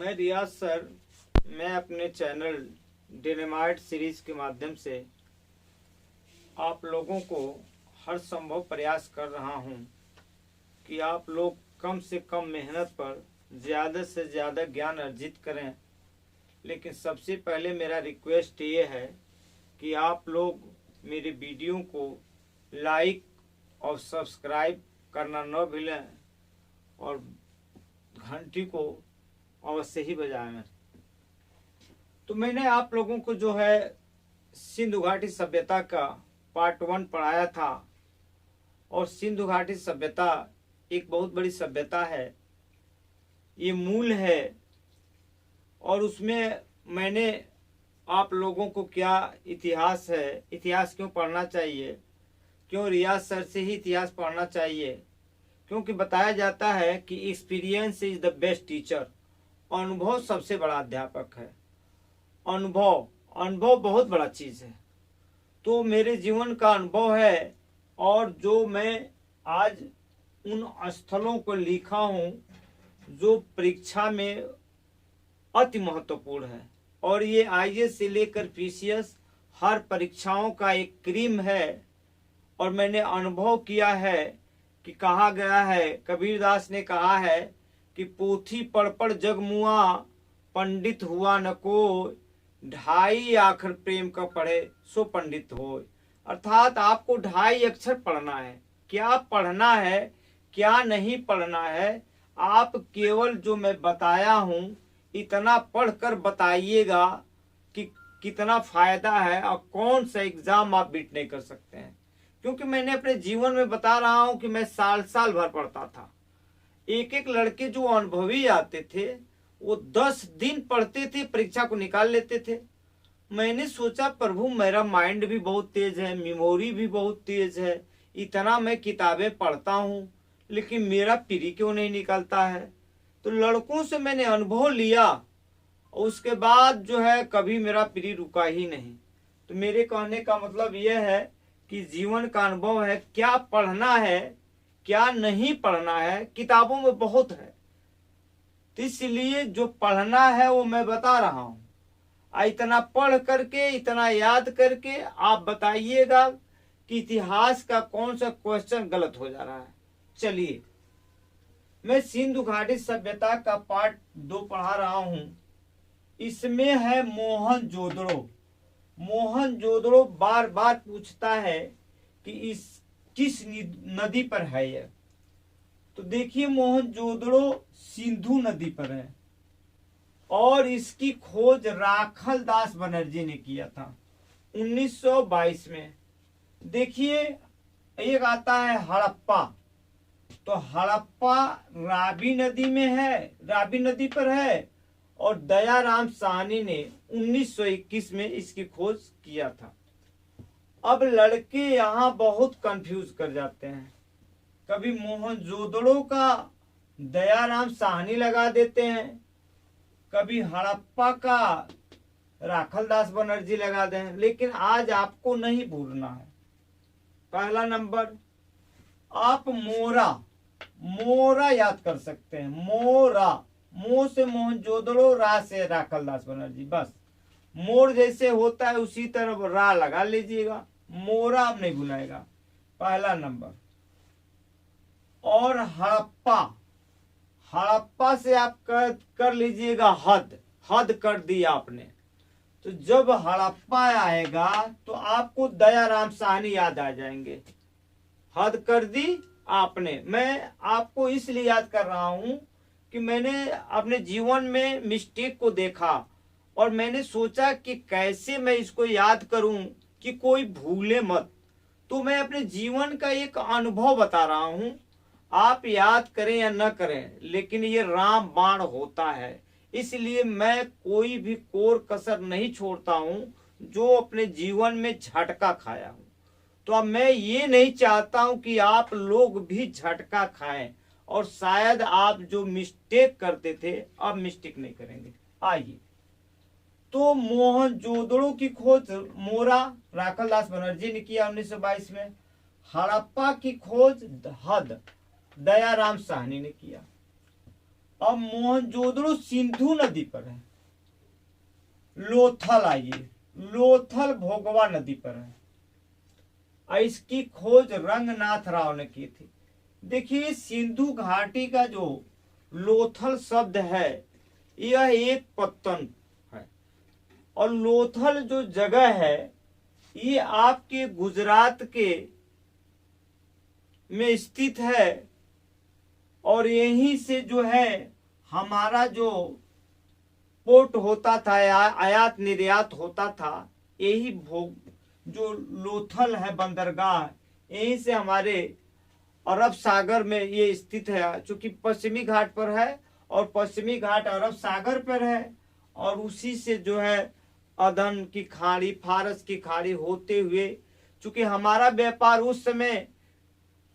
मैं रियाज सर, मैं अपने चैनल डिनामाइट सीरीज के माध्यम से आप लोगों को हर संभव प्रयास कर रहा हूं कि आप लोग कम से कम मेहनत पर ज़्यादा से ज़्यादा ज्ञान अर्जित करें। लेकिन सबसे पहले मेरा रिक्वेस्ट ये है कि आप लोग मेरे वीडियो को लाइक और सब्सक्राइब करना न भूलें और घंटी को अवश्य ही बजाएं। तो मैंने आप लोगों को जो है सिंधु घाटी सभ्यता का पार्ट 1 पढ़ाया था और सिंधु घाटी सभ्यता एक बहुत बड़ी सभ्यता है, ये मूल है। और उसमें मैंने आप लोगों को क्या इतिहास है, इतिहास क्यों पढ़ना चाहिए, क्यों रियाज सर से ही इतिहास पढ़ना चाहिए, क्योंकि बताया जाता है कि experience is the best teacher. अनुभव सबसे बड़ा अध्यापक है। अनुभव बहुत बड़ा चीज़ है। तो मेरे जीवन का अनुभव है और जो मैं आज उन स्थलों को लिखा हूँ जो परीक्षा में अति महत्वपूर्ण है। और ये आईएएस से लेकर पीसीएस हर परीक्षाओं का एक क्रीम है। और मैंने अनुभव किया है कि कहा गया है, कबीरदास ने कहा है कि पोथी पढ़ पढ़ जग मुआ, पंडित हुआ न कोई, ढाई आखर प्रेम का पढ़े सो पंडित होय। अर्थात आपको 2.5 अक्षर पढ़ना है। क्या पढ़ना है, क्या नहीं पढ़ना है, आप केवल जो मैं बताया हूँ इतना पढ़कर बताइएगा कि कितना फायदा है और कौन सा एग्जाम आप बीट नहीं कर सकते हैं। क्योंकि मैंने अपने जीवन में बता रहा हूँ कि मैं साल भर पढ़ता था। एक लड़के जो अनुभवी आते थे वो 10 दिन पढ़ते थे, परीक्षा को निकाल लेते थे। मैंने सोचा प्रभु मेरा माइंड भी बहुत तेज है, मेमोरी भी बहुत तेज है, इतना मैं किताबें पढ़ता हूँ लेकिन मेरा पीरी क्यों नहीं निकलता है। तो लड़कों से मैंने अनुभव लिया और उसके बाद जो है कभी मेरा पीरी रुका ही नहीं। तो मेरे कहने का मतलब यह है कि जीवन का अनुभव है, क्या पढ़ना है क्या नहीं पढ़ना है, किताबों में बहुत है। तो इसलिए जो पढ़ना है वो मैं बता रहा हूँ। इतना पढ़ करके, इतना याद करके आप बताइएगा कि इतिहास का कौन सा क्वेश्चन गलत हो जा रहा है। चलिए, मैं सिंधु घाटी सभ्यता का पार्ट 2 पढ़ा रहा हूं। इसमें है मोहनजोदड़ो। मोहनजोदड़ो बार बार पूछता है कि इस किस नदी पर है यह। तो देखिए, मोहनजोदड़ो सिंधु नदी पर है और इसकी खोज राखल दास बनर्जी ने किया था 1922 में। देखिए, एक आता है हड़प्पा। तो हड़प्पा रावी नदी में है, रावी नदी पर है और दयाराम साहनी ने 1921 में इसकी खोज किया था। अब लड़के यहाँ बहुत कंफ्यूज कर जाते हैं। कभी मोहनजोदड़ो का दयाराम साहनी लगा देते हैं, कभी हड़प्पा का राखल दास बनर्जी लगा दें। लेकिन आज आपको नहीं भूलना है। पहला नंबर, आप मोरा याद कर सकते हैं। मोरा, मो से मोहनजोदड़ो, रा से राखल दास बनर्जी, बस मोर जैसे होता है उसी तरह रा लगा लीजिएगा, मोरा आप नहीं भुलाएगा। पहला नंबर। और हड़प्पा से आप कर लीजिएगा हद कर दिया आपने। तो जब हड़प्पा आएगा तो आपको दयाराम साहनी याद आ जाएंगे। हद कर दी आपने। मैं आपको इसलिए याद कर रहा हूं कि मैंने अपने जीवन में मिस्टेक को देखा और मैंने सोचा कि कैसे मैं इसको याद करूं कि कोई भूले मत। तो मैं अपने जीवन का एक अनुभव बता रहा हूं। आप याद करें या न करें, लेकिन ये राम बाण होता है। इसलिए मैं कोई भी कोर कसर नहीं छोड़ता हूं जो अपने जीवन में झटका खाया हूं। तो अब मैं ये नहीं चाहता हूं कि आप लोग भी झटका खाएं और शायद आप जो मिस्टेक करते थे अब मिस्टेक नहीं करेंगे। आइए, तो मोहनजोदड़ो की खोज मोरा राखल दास बनर्जी ने किया 1922 में। हड़प्पा की खोज हद दयाराम साहनी ने किया। अब मोहनजोदड़ो सिंधु नदी पर है। लोथल, आइए, लोथल भोगवा नदी पर है। इसकी खोज रंगनाथ राव ने की थी। देखिए, सिंधु घाटी का जो लोथल शब्द है यह एक पत्तन है, और लोथल जो जगह है ये आपके गुजरात के में स्थित है, और यहीं से जो है हमारा जो पोर्ट होता था, आयात निर्यात होता था, यही जो लोथल है बंदरगाह, यहीं से हमारे अरब सागर में ये स्थित है। चूंकि पश्चिमी घाट पर है और पश्चिमी घाट अरब सागर पर है, और उसी से जो है अदन की खाड़ी, फारस की खाड़ी होते हुए, चूंकि हमारा व्यापार उस समय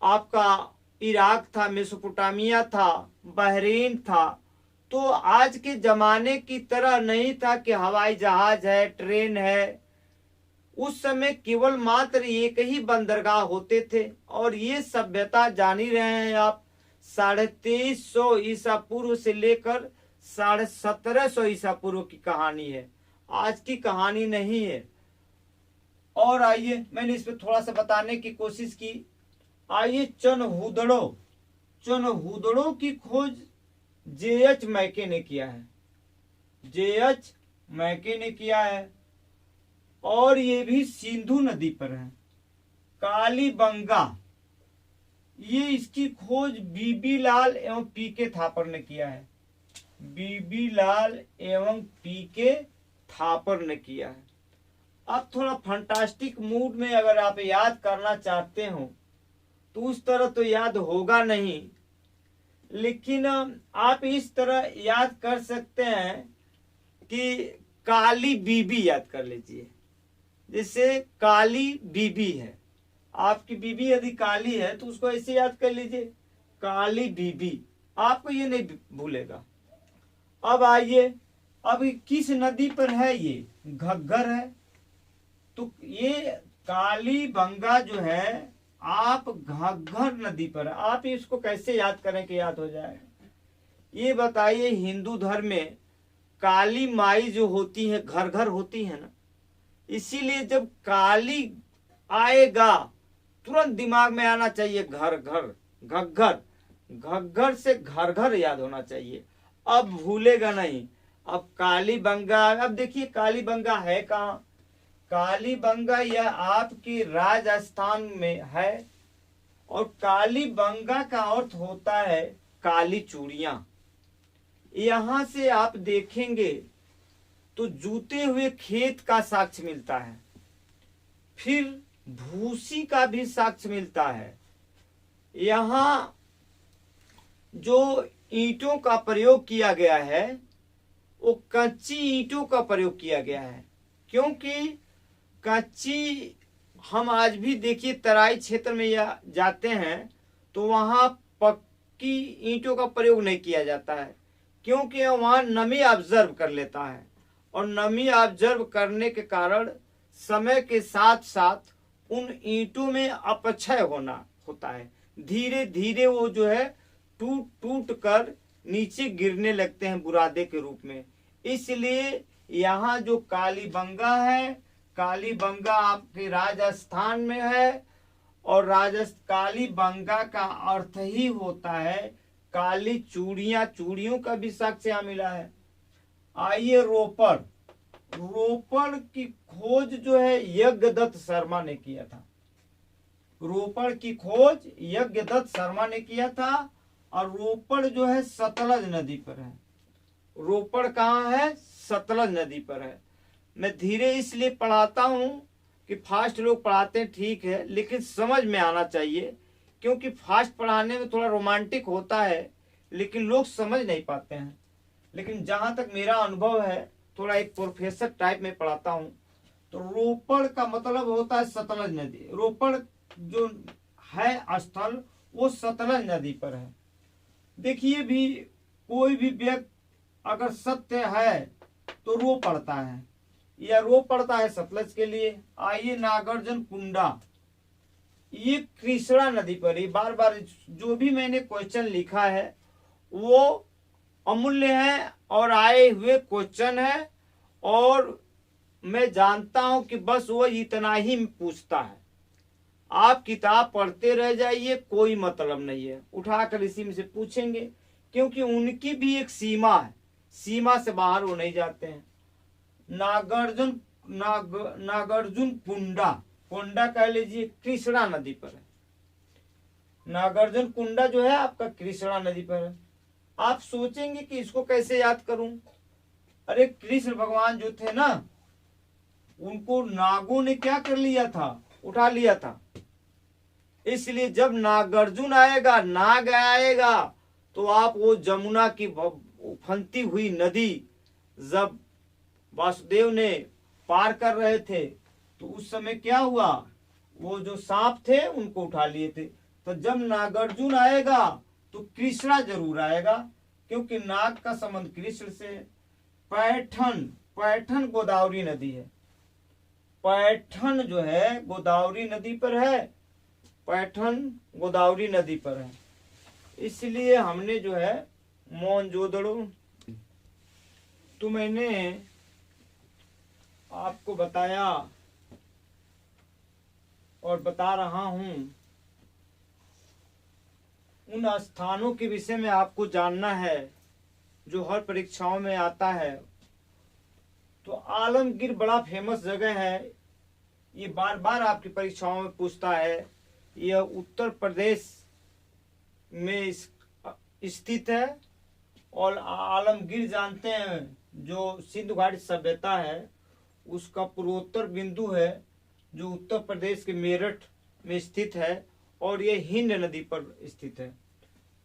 आपका इराक था, मेसोपोटामिया था, बहरीन था, तो आज के जमाने की तरह नहीं था कि हवाई जहाज है, ट्रेन है। उस समय केवल मात्र एक ही बंदरगाह होते थे, और ये सभ्यता जान ही रहे हैं आप, 2350 ईसा पूर्व से लेकर 1750 ईसा पूर्व की कहानी है, आज की कहानी नहीं है। और आइए, मैंने इस पर थोड़ा सा बताने की कोशिश की। आइए, चनहुदड़ो की खोज J.H. मैके ने किया है, J.H. मैके ने किया है, और ये भी सिंधु नदी पर है। कालीबंगा, ये इसकी खोज बीबी लाल एवं पीके थापर ने किया है, बीबी लाल एवं पीके थापर ने किया है। अब थोड़ा फंटास्टिक मूड में अगर आप याद करना चाहते हो तो उस तरह तो याद होगा नहीं, लेकिन आप इस तरह याद कर सकते हैं कि काली बीबी याद कर लीजिए। जैसे काली बीबी है, आपकी बीबी यदि काली है तो उसको ऐसे याद कर लीजिए, काली बीबी, आपको ये नहीं भूलेगा। अब आइए, अब किस नदी पर है? ये घग्गर है। तो ये कालीबंगा जो है आप घग्गर नदी पर, आप इसको कैसे याद करें कि याद हो जाए? ये बताइए, हिंदू धर्म में काली माई जो होती है घर घर होती है ना, इसीलिए जब काली आएगा तुरंत दिमाग में आना चाहिए घर घर, घग्गर, घग्गर से घर घर याद होना चाहिए, अब भूलेगा नहीं। अब कालीबंगा, अब देखिए कालीबंगा है कहाँ? कालीबंगा यह आपकी राजस्थान में है, और कालीबंगा का अर्थ होता है काली चूड़ियां। यहां से आप देखेंगे तो जूते हुए खेत का साक्ष्य मिलता है, फिर भूसी का भी साक्ष्य मिलता है। यहां जो ईंटों का प्रयोग किया गया है वो कच्ची ईंटों का प्रयोग किया गया है, क्योंकि कच्ची हम आज भी देखिए तराई क्षेत्र में या जाते हैं तो वहां पक्की ईंटों का प्रयोग नहीं किया जाता है, क्योंकि वहां नमी ऑब्जर्व कर लेता है, और नमी ऑब्जर्व करने के कारण समय के साथ साथ उन ईंटों में अपक्षय होना होता है, धीरे धीरे वो जो है टूट टूट कर नीचे गिरने लगते हैं बुरादे के रूप में। इसलिए यहाँ जो कालीबंगा है, कालीबंगा आपके राजस्थान में है, और कालीबंगा का अर्थ ही होता है काली चूड़ियां, चूड़ियों का भी साक्ष्य यहाँ मिला है। आइए, रोपड़, रोपड़ की खोज जो है यज्ञदत्त शर्मा ने किया था, रोपड़ की खोज यज्ञदत्त शर्मा ने किया था, और रोपड़ जो है सतलज नदी पर है। रोपड़ कहाँ है? सतलज नदी पर है। मैं धीरे इसलिए पढ़ाता हूं कि फास्ट लोग पढ़ाते हैं, ठीक है, लेकिन समझ में आना चाहिए, क्योंकि फास्ट पढ़ाने में थोड़ा रोमांटिक होता है लेकिन लोग समझ नहीं पाते हैं। लेकिन जहां तक मेरा अनुभव है, थोड़ा एक प्रोफेसर टाइप में पढ़ाता हूं, तो रोपड़ का मतलब होता है सतलज नदी। रोपड़ जो है स्थल वो सतलज नदी पर है। देखिए, भी कोई भी व्यक्ति अगर सत्य है तो रो पड़ता है, या रो पड़ता है सतलज के लिए। आइए, नागार्जुन कुंडा, ये कृष्णा नदी पर ही, बार बार जो भी मैंने क्वेश्चन लिखा है वो अमूल्य है और आए हुए क्वेश्चन है, और मैं जानता हूं कि बस वो इतना ही पूछता है। आप किताब पढ़ते रह जाइए, कोई मतलब नहीं है, उठाकर इसी में से पूछेंगे, क्योंकि उनकी भी एक सीमा है, सीमा से बाहर वो नहीं जाते हैं। नागार्जुन कुंडा, कुंडा कह लीजिए कृष्णा नदी पर है। नागार्जुन कुंडा जो है आपका कृष्णा नदी पर है। आप सोचेंगे कि इसको कैसे याद करूं। अरे कृष्ण भगवान जो थे ना, उनको नागों ने क्या कर लिया था, उठा लिया था। इसलिए जब नागार्जुन आएगा, नाग आएगा, तो आप वो जमुना की उफनती हुई नदी जब वासुदेव ने पार कर रहे थे, तो उस समय क्या हुआ, वो जो सांप थे उनको उठा लिए थे। तो जब नागार्जुन आएगा तो कृष्णा जरूर आएगा, क्योंकि नाग का संबंध कृष्ण से है। पैठन, पैठन गोदावरी नदी है, पैठन जो है गोदावरी नदी पर है, पैठन गोदावरी नदी पर है। इसलिए हमने जो है मोहनजोदड़ो, तो मैंने आपको बताया और बता रहा हूं, उन स्थानों के विषय में आपको जानना है जो हर परीक्षाओं में आता है। तो आलमगीर बड़ा फेमस जगह है, ये बार बार आपकी परीक्षाओं में पूछता है। यह उत्तर प्रदेश में स्थित है, और आलमगीर जानते हैं जो सिंधु घाटी सभ्यता है उसका पूर्वोत्तर बिंदु है, जो उत्तर प्रदेश के मेरठ में स्थित है, और ये हिंद नदी पर स्थित है।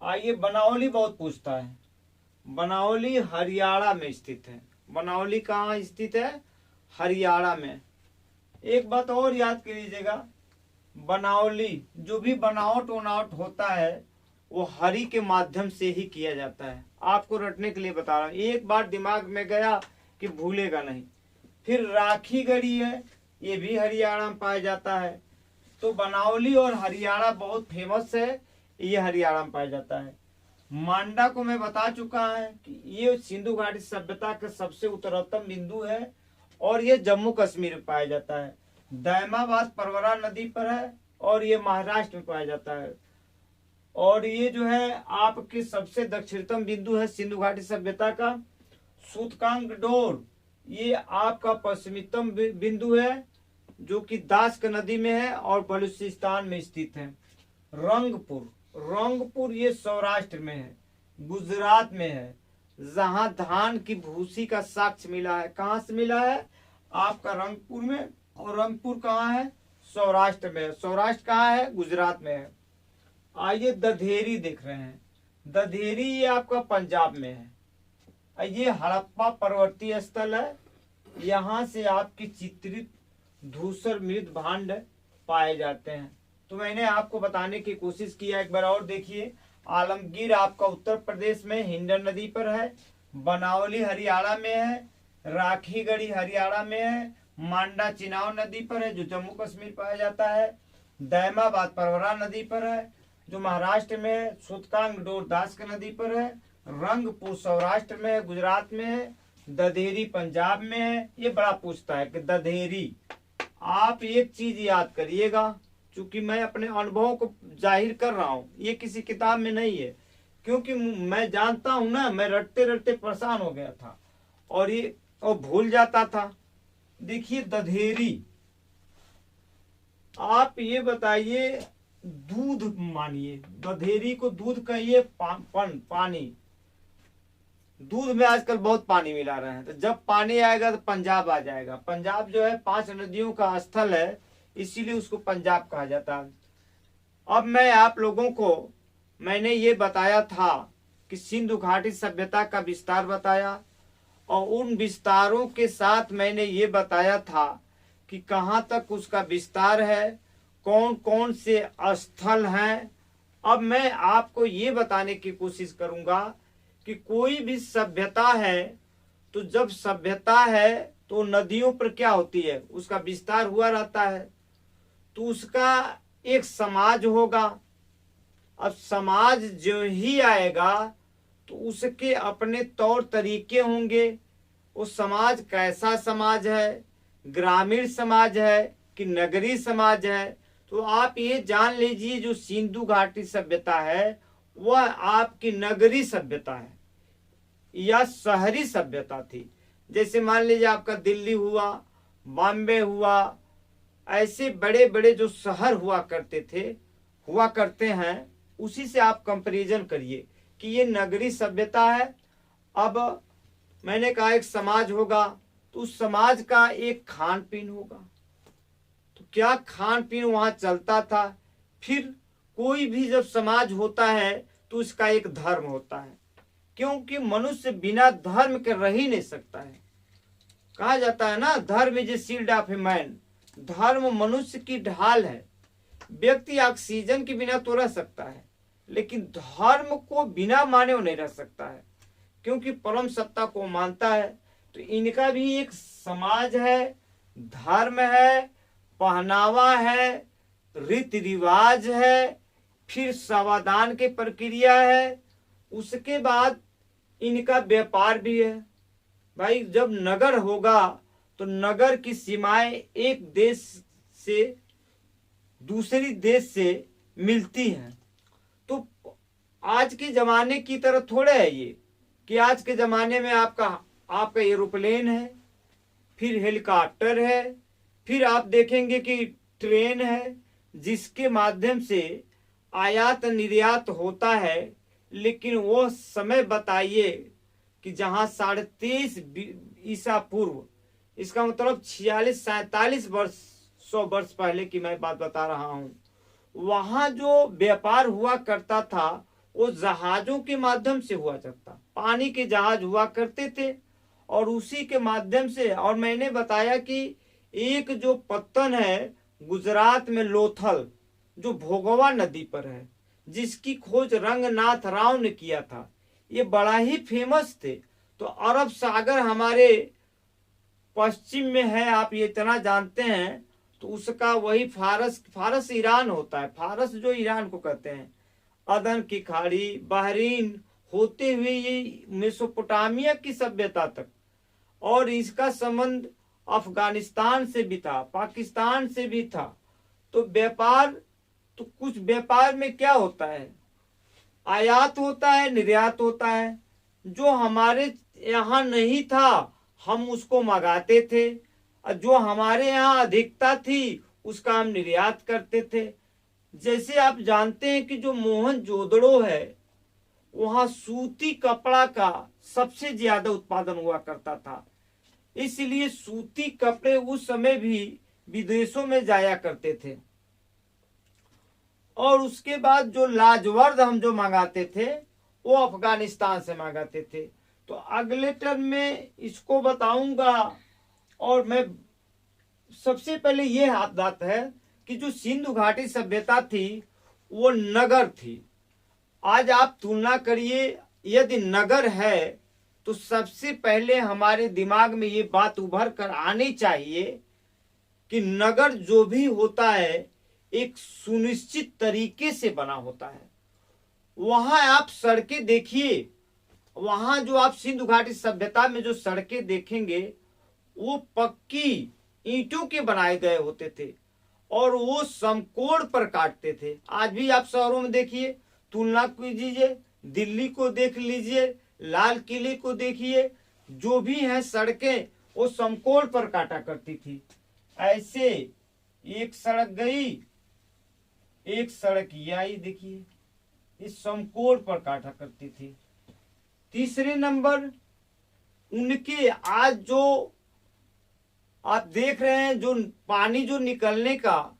आइए, बनावली बहुत पूछता है। बनावली हरियाणा में स्थित है। बनावली कहाँ स्थित है, हरियाणा में। एक बात और याद कर लीजिएगा, बनावली जो भी बनावट वनावट होता है वो हरि के माध्यम से ही किया जाता है। आपको रटने के लिए बता रहा हूँ, एक बार दिमाग में गया कि भूलेगा नहीं। फिर राखी गढ़ी है, ये भी हरियाणा में पाया जाता है। तो बनावली और हरियाणा बहुत फेमस है, ये हरियाणा में पाया जाता है। मांडा को मैं बता चुका है कि ये सिंधु घाटी सभ्यता का सबसे उत्तरोत्तम बिंदु है, और ये जम्मू कश्मीर में पाया जाता है। दैमाबाद परवरा नदी पर है, और ये महाराष्ट्र में पाया जाता है। और ये जो है आपके सबसे दक्षिणतम बिंदु है सिंधु घाटी सभ्यता का। सूतकांग डोर ये आपका पश्चिमीतम बिंदु है, जो कि दास्क नदी में है और बलूचिस्तान में स्थित है। रंगपुर, रंगपुर ये सौराष्ट्र में है, गुजरात में है, जहां धान की भूसी का साक्ष्य मिला है। कहाँ से मिला है, आपका रंगपुर में। और रंगपुर कहाँ है, सौराष्ट्र में है। सौराष्ट्र कहाँ है, गुजरात में है। आइए दधेरी देख रहे हैं, दधेरी ये आपका पंजाब में है। ये हड़प्पा पर्वतीय स्थल है, यहाँ से आपकी चित्रित धूसर मृद भांड पाए जाते हैं। तो मैंने आपको बताने की कोशिश किया, एक बार और देखिए। आलमगीर आपका उत्तर प्रदेश में हिंडन नदी पर है, बनावली हरियाणा में है, राखीगढ़ी हरियाणा में है, मांडा चिनाव नदी पर है जो जम्मू कश्मीर पाया जाता है, दैमाबाद परवरा नदी पर है जो महाराष्ट्र में है, सूतकांग डोर दास्क नदी पर है, रंगपुर सौराष्ट्र में है, गुजरात में है, दधेरी पंजाब में है। ये बड़ा पूछता है कि दधेरी। आप एक चीज याद करिएगा, चूंकि मैं अपने अनुभवों को जाहिर कर रहा हूँ, ये किसी किताब में नहीं है, क्योंकि मैं जानता हूं ना, मैं रटते रटते परेशान हो गया था और ये और भूल जाता था। देखिए दधेरी, आप ये बताइए, दूध मानिए, दधेरी को दूध कहिए, पानी, दूध में आजकल बहुत पानी मिला रहे हैं, तो जब पानी आएगा तो पंजाब आ जाएगा। पंजाब जो है 5 नदियों का स्थल है, इसीलिए उसको पंजाब कहा जाता है। अब मैं आप लोगों को मैंने ये बताया था कि सिंधु घाटी सभ्यता का विस्तार बताया, और उन विस्तारों के साथ मैंने ये बताया था कि कहाँ तक उसका विस्तार है, कौन कौन से स्थल हैं। अब मैं आपको ये बताने की कोशिश करूंगा कि कोई भी सभ्यता है, तो जब सभ्यता है तो नदियों पर क्या होती है, उसका विस्तार हुआ रहता है, तो उसका एक समाज होगा। अब समाज जो ही आएगा तो उसके अपने तौर तरीके होंगे। वो समाज कैसा समाज है, ग्रामीण समाज है कि नगरीय समाज है। तो आप ये जान लीजिए जो सिंधु घाटी सभ्यता है वह आपकी नगरीय सभ्यता है या शहरी सभ्यता थी। जैसे मान लीजिए आपका दिल्ली हुआ, बॉम्बे हुआ, ऐसे बड़े बड़े जो शहर हुआ करते थे, हुआ करते हैं, उसी से आप कंपैरिजन करिए कि ये नगरीय सभ्यता है। अब मैंने कहा एक समाज होगा तो उस समाज का एक खान पीन होगा। तो क्या खान पीन वहां चलता था। फिर कोई भी जब समाज होता है तो उसका एक धर्म होता है, क्योंकि मनुष्य बिना धर्म के रह ही नहीं सकता है। कहा जाता है ना, धर्म is a shield of a man. धर्म मनुष्य की ढाल है। व्यक्ति ऑक्सीजन के बिना तो रह सकता है, लेकिन धर्म को बिना माने वो नहीं रह सकता है, क्योंकि परम सत्ता को मानता है। तो इनका भी एक समाज है, धर्म है, पहनावा है, रीति रिवाज है, फिर समाधान की प्रक्रिया है। उसके बाद इनका व्यापार भी है। भाई जब नगर होगा तो नगर की सीमाएं एक देश से दूसरी देश से मिलती हैं। तो आज के जमाने की तरह थोड़े है ये कि आज के जमाने में आपका एरोप्लेन है, फिर हेलीकॉप्टर है, फिर आप देखेंगे कि ट्रेन है, जिसके माध्यम से आयात निर्यात होता है। लेकिन वो समय बताइए कि जहां 2350 ईसा पूर्व, इसका मतलब 46-47 वर्ष 100 वर्ष पहले की मैं बात बता रहा हूं, वहां जो व्यापार हुआ करता था वो जहाजों के माध्यम से हुआ करता। पानी के जहाज हुआ करते थे और उसी के माध्यम से। और मैंने बताया कि एक जो पत्तन है गुजरात में लोथल, जो भोगवा नदी पर है, जिसकी खोज रंगनाथ राव ने किया था, ये बड़ा ही फेमस थे। तो अरब सागर हमारे पश्चिम में है, आप ये इतना जानते हैं। तो उसका वही फारस ईरान होता है। फारस जो ईरान को कहते हैं, अदन की खाड़ी, बहरीन होते हुए ये मेसोपोटामिया की सभ्यता तक। और इसका संबंध अफगानिस्तान से भी था, पाकिस्तान से भी था। तो व्यापार, तो कुछ व्यापार में क्या होता है, आयात होता है, निर्यात होता है। जो हमारे यहाँ नहीं था हम उसको मंगाते थे, और जो हमारे यहाँ अधिकता थी उसका हम निर्यात करते थे। जैसे आप जानते हैं कि जो मोहनजोदड़ो है वहां सूती कपड़ा का सबसे ज्यादा उत्पादन हुआ करता था, इसलिए सूती कपड़े उस समय भी विदेशों में जाया करते थे। और उसके बाद जो लाजवर्द हम जो मंगाते थे वो अफगानिस्तान से मंगाते थे। तो अगले टर्म में इसको बताऊंगा। और मैं सबसे पहले ये बात है कि जो सिंधु घाटी सभ्यता थी वो नगर थी। आज आप तुलना करिए, यदि नगर है तो सबसे पहले हमारे दिमाग में ये बात उभर कर आनी चाहिए कि नगर जो भी होता है एक सुनिश्चित तरीके से बना होता है। वहां आप सड़कें देखिए, वहां जो आप सिंधु घाटी सभ्यता में जो सड़कें देखेंगे वो पक्की ईंटों के बनाए गए होते थे और वो समकोण पर काटते थे। आज भी आप शहरों में देखिए, तुलना कीजिए, दिल्ली को देख लीजिए, लाल किले को देखिए, जो भी है सड़कें वो समकोण पर काटा करती थी। ऐसे एक सड़क गई, एक सड़क ये आई, देखिए इस समकोण पर काटा करती थी। तीसरे नंबर, उनके आज जो आप देख रहे हैं जो पानी जो निकलने का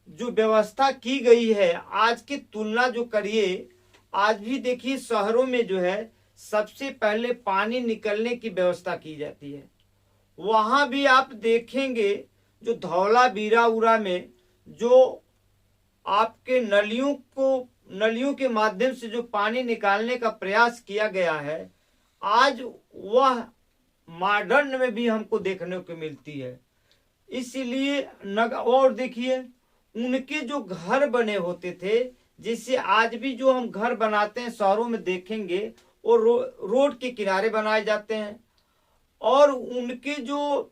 जो व्यवस्था की गई है, आज की तुलना जो करिए, आज भी देखिए शहरों में जो है सबसे पहले पानी निकलने की व्यवस्था की जाती है। वहां भी आप देखेंगे जो धौलावीरा उरा में जो आपके नलियों के माध्यम से जो पानी निकालने का प्रयास किया गया है, आज वह मॉडर्न में भी हमको देखने को मिलती है। इसलिए और देखिए उनके जो घर बने होते थे जैसे आज भी जो हम घर बनाते हैं शहरों में देखेंगे, वो रोड के किनारे बनाए जाते हैं, और उनके जो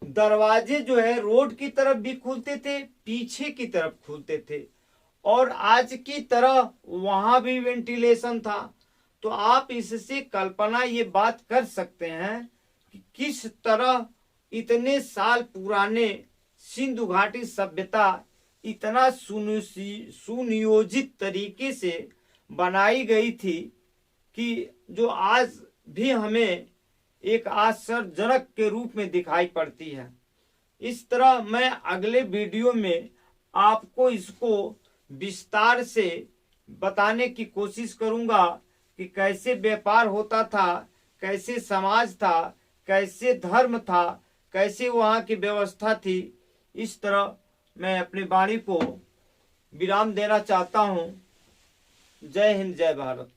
दरवाजे जो है रोड की तरफ भी खुलते थे, पीछे की तरफ खुलते थे, और आज की तरह वहां भी वेंटिलेशन था। तो आप इससे कल्पना ये बात कर सकते हैं कि किस तरह इतने साल पुराने सिंधु घाटी सभ्यता इतना सुनियोजित तरीके से बनाई गई थी कि जो आज भी हमें एक आश्चर्यजनक के रूप में दिखाई पड़ती है। इस तरह मैं अगले वीडियो में आपको इसको विस्तार से बताने की कोशिश करूंगा कि कैसे व्यापार होता था, कैसे समाज था, कैसे धर्म था, कैसे वहाँ की व्यवस्था थी। इस तरह मैं अपनी वाणी को विराम देना चाहता हूँ। जय हिंद, जय भारत।